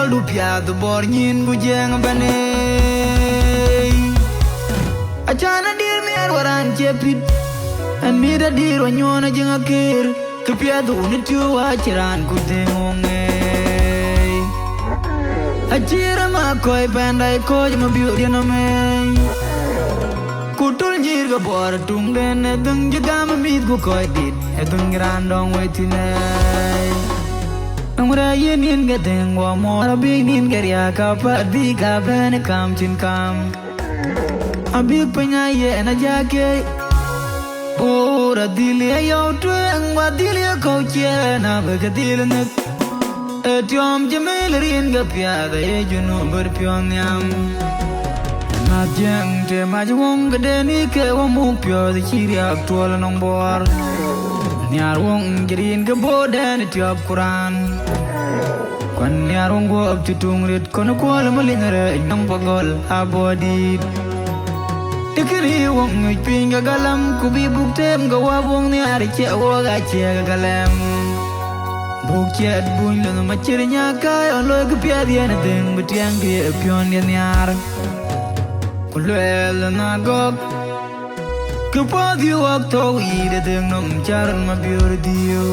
bol du pia du bor nyin gu jeng bane achana dir mi ar waran chepit an mi da dir wa nyona jeng akir ke pia du ni tu wa chiran ku dengonge achira ma koi pandai ko ma biu dia no me kutul jir ga bor tung den dung jaga ma mit gu koi dit dung ran dong we tinai amra yen yen ga deng wa mo bi nin ga ya ka pa bi ka ben kam chin kam abi panya ye na ja ke ora dile yo twen wa dile ko che na ba ga dile ne etiom jemel rin ga pya da ye junu ber pyon yam na jeng te ma jwong ga de ni ke wa mu pyo da chiri ak tol nong bor nyar wong jirin ga boden tiop quran kon nyar wong go ab tutung rit kon ko la malingare nang pagol abodi tikiri wong ngi pinga galam ku bi buktem ga wa wong ni ari che wo ga che ga galam bukchet bun lo ma chirnya ka lo ga pya dia na deng butiang ge pion dia nyar kulel na gok ku pa di wak to i de deng nom charan ma biur dio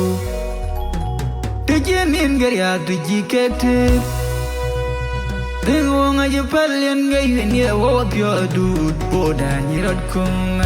te jenin gar ya tu ji kete deng wong a je palien ge ni wo pyo du bo da ni rot kung